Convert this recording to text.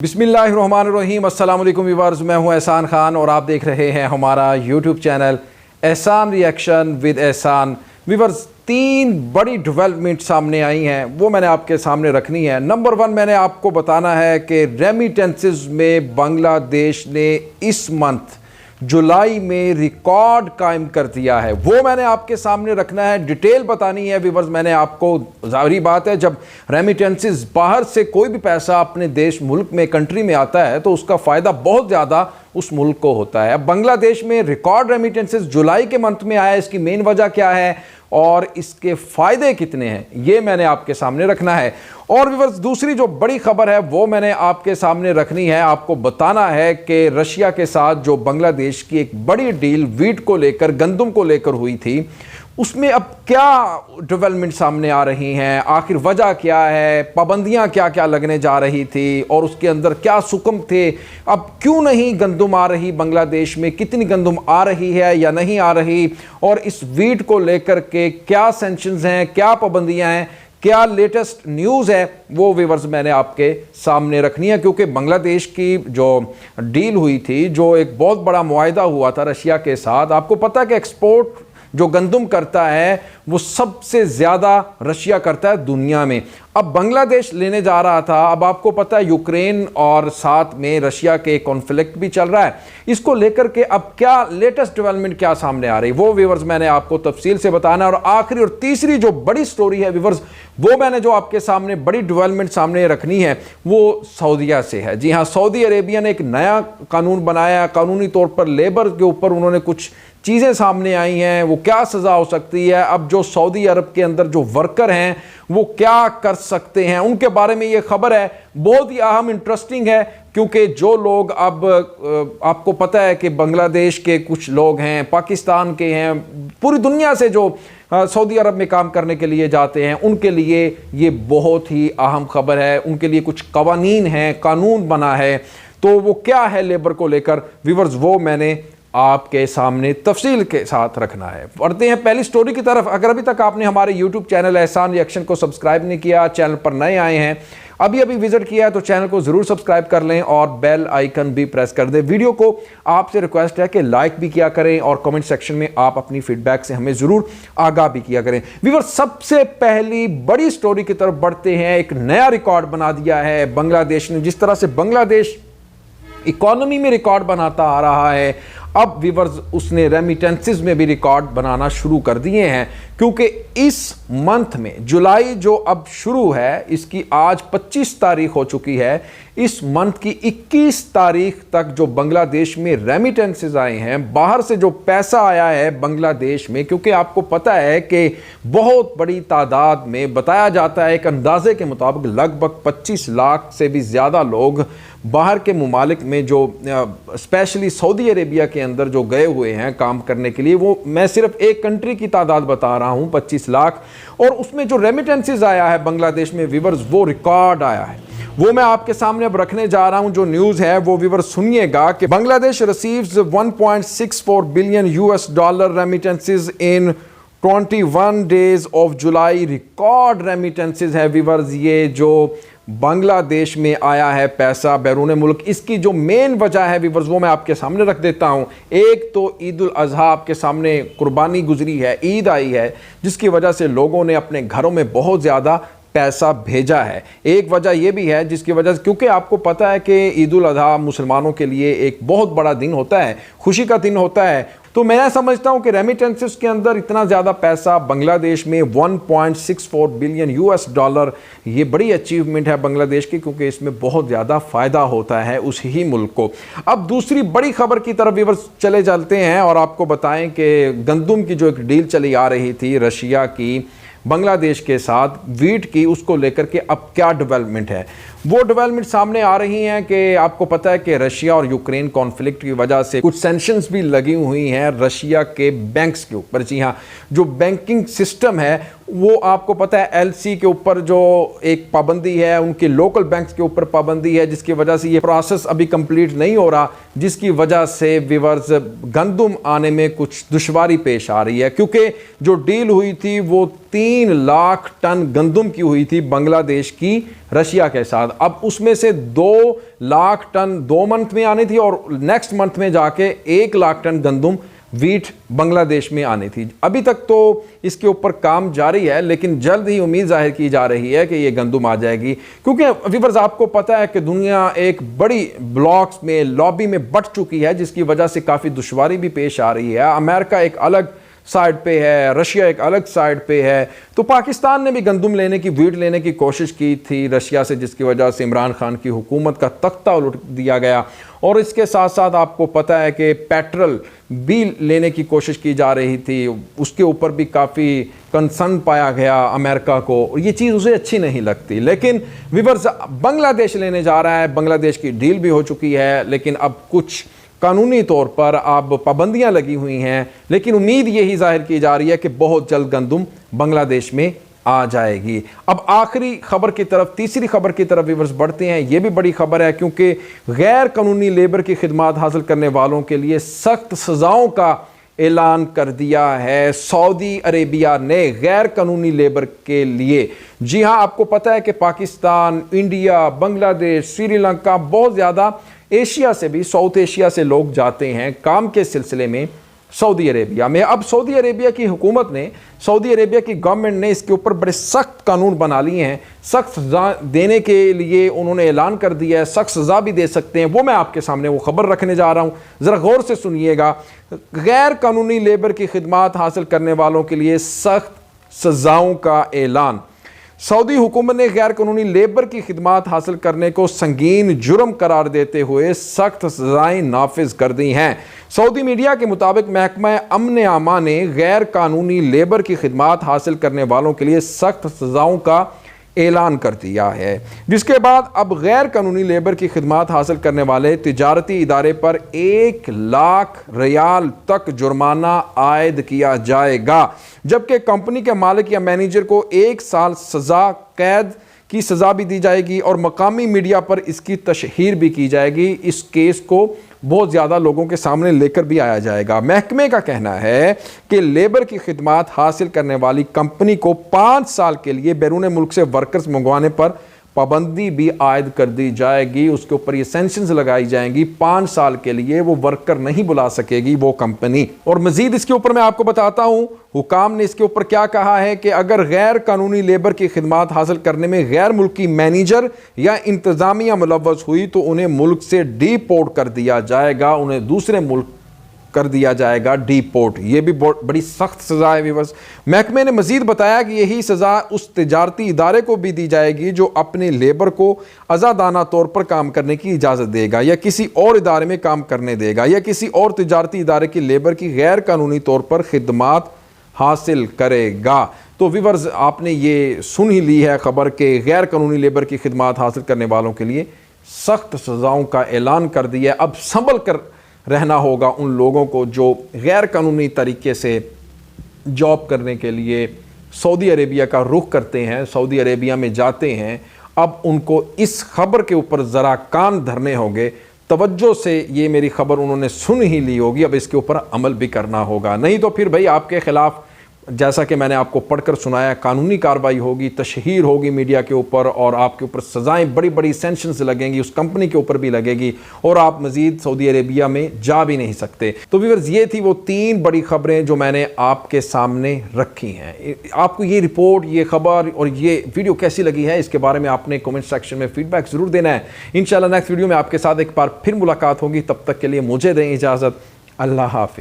बिस्मिल्लाहिर्रहमानिर्रहीम। अस्सलाम वालेकुम व्यूअर्स, मैं हूं एहसान खान और आप देख रहे हैं हमारा यूट्यूब चैनल एहसान रिएक्शन विद एहसान। व्यूअर्स, तीन बड़ी डेवलपमेंट सामने आई हैं, वो मैंने आपके सामने रखनी है। नंबर वन, मैंने आपको बताना है कि रेमिटेंसेस में बांग्लादेश ने इस मंथ जुलाई में रिकॉर्ड कायम कर दिया है, वो मैंने आपके सामने रखना है, डिटेल बतानी है व्यूअर्स। मैंने आपको, जाहिर बात है, जब रेमिटेंसेस बाहर से कोई भी पैसा अपने देश मुल्क में कंट्री में आता है तो उसका फ़ायदा बहुत ज़्यादा उस मुल्क को होता है। अब बांग्लादेश में रिकॉर्ड रेमिटेंसेस जुलाई के मंथ में आया, इसकी मेन वजह क्या है और इसके फ़ायदे कितने हैं, ये मैंने आपके सामने रखना है। और व्यूअर्स, दूसरी जो बड़ी खबर है वो मैंने आपके सामने रखनी है। आपको बताना है कि रशिया के साथ जो बांग्लादेश की एक बड़ी डील वीट को लेकर, गंदम को लेकर हुई थी, उसमें अब क्या डेवलपमेंट सामने आ रही हैं, आखिर वजह क्या है, पाबंदियां क्या क्या लगने जा रही थी और उसके अंदर क्या सुकम थे, अब क्यों नहीं गंदम आ रही बांग्लादेश में, कितनी गंदम आ रही है या नहीं आ रही, और इस वीट को लेकर के क्या सैंक्शंस हैं, क्या पाबंदियां हैं, क्या लेटेस्ट न्यूज़ है, वो व्यूअर्स मैंने आपके सामने रखनी है। क्योंकि बांग्लादेश की जो डील हुई थी, जो एक बहुत बड़ा मुआहदा हुआ था रशिया के साथ, आपको पता है कि एक्सपोर्ट जो गंदम करता है वो सबसे ज़्यादा रशिया करता है दुनिया में। अब बांग्लादेश लेने जा रहा था। अब आपको पता है यूक्रेन और साथ में रशिया के कॉन्फ्लिक्ट भी चल रहा है, इसको लेकर के अब क्या लेटेस्ट डेवलपमेंट क्या सामने आ रही, वो व्यूअर्स मैंने आपको तफसील से बताना है। और आखिरी और तीसरी जो बड़ी स्टोरी है व्यूअर्स, वो मैंने जो आपके सामने बड़ी डेवलपमेंट सामने रखनी है वो सऊदीया से है। जी हाँ, सऊदी अरेबिया ने एक नया कानून बनाया, कानूनी तौर पर लेबर के ऊपर उन्होंने कुछ चीज़ें सामने आई हैं, वो क्या सज़ा हो सकती है। अब जो सऊदी अरब के अंदर जो वर्कर हैं वो क्या कर सकते हैं, उनके बारे में ये खबर है, बहुत ही अहम, इंटरेस्टिंग है। क्योंकि जो लोग अब आपको पता है कि बांग्लादेश के कुछ लोग हैं, पाकिस्तान के हैं, पूरी दुनिया से जो सऊदी अरब में काम करने के लिए जाते हैं, उनके लिए ये बहुत ही अहम खबर है। उनके लिए कुछ कवानीन हैं, कानून बना है, तो वो क्या है लेबर को लेकर व्यूअर्स, वो मैंने आपके सामने तफसील के साथ रखना है। बढ़ते हैं पहली स्टोरी की तरफ। अगर अभी तक आपने हमारे यूट्यूब चैनल एहसान रिएक्शन को सब्सक्राइब नहीं किया, चैनल पर नए आए हैं, अभी विजिट किया है, तो चैनल को जरूर सब्सक्राइब कर लें और बेल आइकन भी प्रेस कर दें। वीडियो को आपसे रिक्वेस्ट है कि लाइक भी किया करें और कमेंट सेक्शन में आप अपनी फीडबैक से हमें जरूर आगाह भी किया करें। व्यूअर, सबसे पहली बड़ी स्टोरी की तरफ बढ़ते हैं। एक नया रिकॉर्ड बना दिया है बांग्लादेश ने। जिस तरह से बांग्लादेश इकोनॉमी में रिकॉर्ड बनाता आ रहा है, अब व्यूअर्स उसने रेमिटेंसेस में भी रिकॉर्ड बनाना शुरू कर दिए हैं। क्योंकि इस मंथ में, जुलाई जो अब शुरू है, इसकी आज 25 तारीख हो चुकी है, इस मंथ की 21 तारीख तक जो बांग्लादेश में रेमिटेंसेस आए हैं, बाहर से जो पैसा आया है बांग्लादेश में, क्योंकि आपको पता है कि बहुत बड़ी तादाद में, बताया जाता है एक अंदाजे के मुताबिक लगभग 25 लाख से भी ज़्यादा लोग बाहर के मुमालिक में, जो स्पेशली सऊदी अरेबिया के अंदर जो गए हुए हैं काम करने के लिए, वो मैं सिर्फ एक कंट्री की तादाद बता रहा हूं, 25 लाख, और उसमें जो रेमिटेंसेस आया है बांग्लादेश में व्यूअर्स, वो रिकॉर्ड आया है। वो मैं आपके सामने अब रखने जा रहा हूं। जो न्यूज़ है वो व्यूअर्स सुनिएगा कि Bangladesh receives 1.64 billion US$ remittances in 21 days of July. Record remittances है व्यूअर्स, ये जो बांग्लादेश में आया है पैसा बैरून मुल्क। इसकी जो मेन वजह है व्यूअर्स, वो मैं आपके सामने रख देता हूं। एक तो ईद उल अजहा आपके सामने कुर्बानी गुजरी है, ईद आई है, जिसकी वजह से लोगों ने अपने घरों में बहुत ज़्यादा पैसा भेजा है। एक वजह यह भी है जिसकी वजह से, क्योंकि आपको पता है कि ईद उल अजहा मुसलमानों के लिए एक बहुत बड़ा दिन होता है, खुशी का दिन होता है। तो मैं समझता हूं कि रेमिटेंसेस के अंदर इतना ज़्यादा पैसा बांग्लादेश में 1.64 बिलियन US$, ये बड़ी अचीवमेंट है बांग्लादेश की, क्योंकि इसमें बहुत ज़्यादा फ़ायदा होता है उस ही मुल्क को। अब दूसरी बड़ी खबर की तरफ व्यूअर्स चले चलते हैं और आपको बताएं कि गंदम की जो एक डील चली आ रही थी रशिया की बांग्लादेश के साथ, वीट की, उसको लेकर के अब क्या डेवलपमेंट है। वो डेवलपमेंट सामने आ रही हैं कि आपको पता है कि रशिया और यूक्रेन कॉन्फ्लिक्ट की वजह से कुछ सैंक्शंस भी लगी हुई हैं रशिया के बैंक्स के ऊपर। जी हाँ, जो बैंकिंग सिस्टम है वो आपको पता है एलसी के ऊपर जो एक पाबंदी है, उनके लोकल बैंक्स के ऊपर पाबंदी है, जिसकी वजह से ये प्रोसेस अभी कंप्लीट नहीं हो रहा, जिसकी वजह से व्यूअर्स गंदम आने में कुछ दुश्वारी पेश आ रही है। क्योंकि जो डील हुई थी वो 3 लाख टन गंदम की हुई थी बांग्लादेश की रशिया के साथ। अब उसमें से 2 लाख टन 2 मंथ में आनी थी और नेक्स्ट मंथ में जाके 1 लाख टन गंदम वीट बांग्लादेश में आनी थी। अभी तक तो इसके ऊपर काम जारी है, लेकिन जल्द ही उम्मीद जाहिर की जा रही है कि ये गंदम आ जाएगी। क्योंकि व्यूअर्स आपको पता है कि दुनिया एक बड़ी ब्लॉक्स में, लॉबी में बट चुकी है, जिसकी वजह से काफ़ी दुश्वारी भी पेश आ रही है। अमेरिका एक अलग साइड पे है, रशिया एक अलग साइड पे है। तो पाकिस्तान ने भी गंदम लेने की, वीट लेने की कोशिश की थी रशिया से, जिसकी वजह से इमरान खान की हुकूमत का तख्ता उलट दिया गया। और इसके साथ साथ आपको पता है कि पेट्रोल भी लेने की कोशिश की जा रही थी, उसके ऊपर भी काफ़ी कंसर्न पाया गया अमेरिका को। ये चीज़ उसे अच्छी नहीं लगती। लेकिन व्यूअर्स बांग्लादेश लेने जा रहा है, बांग्लादेश की डील भी हो चुकी है, लेकिन अब कुछ कानूनी तौर पर अब पाबंदियां लगी हुई हैं। लेकिन उम्मीद यही जाहिर की जा रही है कि बहुत जल्द गंदम बांग्लादेश में आ जाएगी। अब आखिरी खबर की तरफ, तीसरी खबर की तरफ व्यूअर्स बढ़ते हैं। यह भी बड़ी खबर है, क्योंकि गैर कानूनी लेबर की खिदमात हासिल करने वालों के लिए सख्त सजाओं का ऐलान कर दिया है सऊदी अरेबिया ने गैर कानूनी लेबर के लिए। जी हां, आपको पता है कि पाकिस्तान, इंडिया, बांग्लादेश, श्रीलंका, बहुत ज़्यादा एशिया से भी, साउथ एशिया से लोग जाते हैं काम के सिलसिले में सऊदी अरेबिया में। अब सऊदी अरेबिया की हुकूमत ने, सऊदी अरेबिया की गवर्नमेंट ने इसके ऊपर बड़े सख्त कानून बना लिए हैं। सख्त सज़ा देने के लिए उन्होंने ऐलान कर दिया है, सख्त सज़ा भी दे सकते हैं। वो मैं आपके सामने वो खबर रखने जा रहा हूँ, ज़रा गौर से सुनिएगा। गैर कानूनी लेबर की खिदमात हासिल करने वालों के लिए सख्त सज़ाओं का ऐलान। सऊदी हुकूमत ने गैर कानूनी लेबर की खिदमात हासिल करने को संगीन जुर्म करार देते हुए सख्त सजाएं नाफिज कर दी हैं। सऊदी मीडिया के मुताबिक महकमा अमन आमा ने गैर कानूनी लेबर की खिदमात हासिल करने वालों के लिए सख्त सजाओं का ऐलान कर दिया है, जिसके बाद अब गैर कानूनी लेबर की खिदमात हासिल करने वाले तिजारती इदारे पर 1 लाख रियाल तक जुर्माना आयद किया जाएगा, जबकि कंपनी के मालिक या मैनेजर को 1 साल सजा कैद की सजा भी दी जाएगी और मकामी मीडिया पर इसकी तशहीर भी की जाएगी। इस केस को बहुत ज़्यादा लोगों के सामने लेकर भी आया जाएगा। महकमे का कहना है कि लेबर की खिदमात हासिल करने वाली कंपनी को 5 साल के लिए बैरून मुल्क से वर्कर्स मंगवाने पर पाबंदी भी आयद कर दी जाएगी। उसके ऊपर ये सेंक्शंस लगाई जाएंगी। 5 साल के लिए वो वर्कर नहीं बुला सकेगी वो कंपनी। और मजीद इसके ऊपर मैं आपको बताता हूं हुकाम ने इसके ऊपर क्या कहा है कि अगर गैर कानूनी लेबर की खिदमात हासिल करने में गैर मुल्की मैनेजर या इंतजामिया मुलव्वस हुई तो उन्हें मुल्क से डिपोर्ट कर दिया जाएगा, उन्हें दूसरे मुल्क कर दिया जाएगा डिपोर्ट। ये भी बड़ी सख्त सजा है व्यूअर्स। महकमे ने मजीद बताया कि यही सजा उस तिजारती इदारे को भी दी जाएगी जो अपने लेबर को आज़ादाना तौर पर काम करने की इजाज़त देगा या किसी और इदारे में काम करने देगा या किसी और तिजारती इदारे की लेबर की गैर कानूनी तौर पर खिदमात हासिल करेगा। तो व्यूअर्स आपने ये सुन ही ली है खबर के गैर कानूनी लेबर की खिदमात हासिल करने वालों के लिए सख्त सजाओं का ऐलान कर दिया। अब संभल कर रहना होगा उन लोगों को जो गैर कानूनी तरीके से जॉब करने के लिए सऊदी अरेबिया का रुख करते हैं, सऊदी अरेबिया में जाते हैं। अब उनको इस खबर के ऊपर ज़रा कान धरने होंगे, तवज्जो से ये मेरी खबर उन्होंने सुन ही ली होगी। अब इसके ऊपर अमल भी करना होगा, नहीं तो फिर भाई आपके ख़िलाफ़, जैसा कि मैंने आपको पढ़कर सुनाया, कानूनी कार्रवाई होगी, तशहीर होगी मीडिया के ऊपर और आपके ऊपर सज़ाएं, बड़ी बड़ी सेंक्शंस लगेंगी, उस कंपनी के ऊपर भी लगेगी और आप मज़ीद सऊदी अरेबिया में जा भी नहीं सकते। तो व्यूअर्स ये थी वो 3 बड़ी खबरें जो मैंने आपके सामने रखी हैं। आपको ये रिपोर्ट, ये खबर और ये वीडियो कैसी लगी है, इसके बारे में आपने कमेंट सेक्शन में फीडबैक ज़रूर देना है। इंशाल्लाह नेक्स्ट वीडियो में आपके साथ एक बार फिर मुलाकात होगी। तब तक के लिए मुझे दें इजाज़त। अल्लाह हाफ़िज़।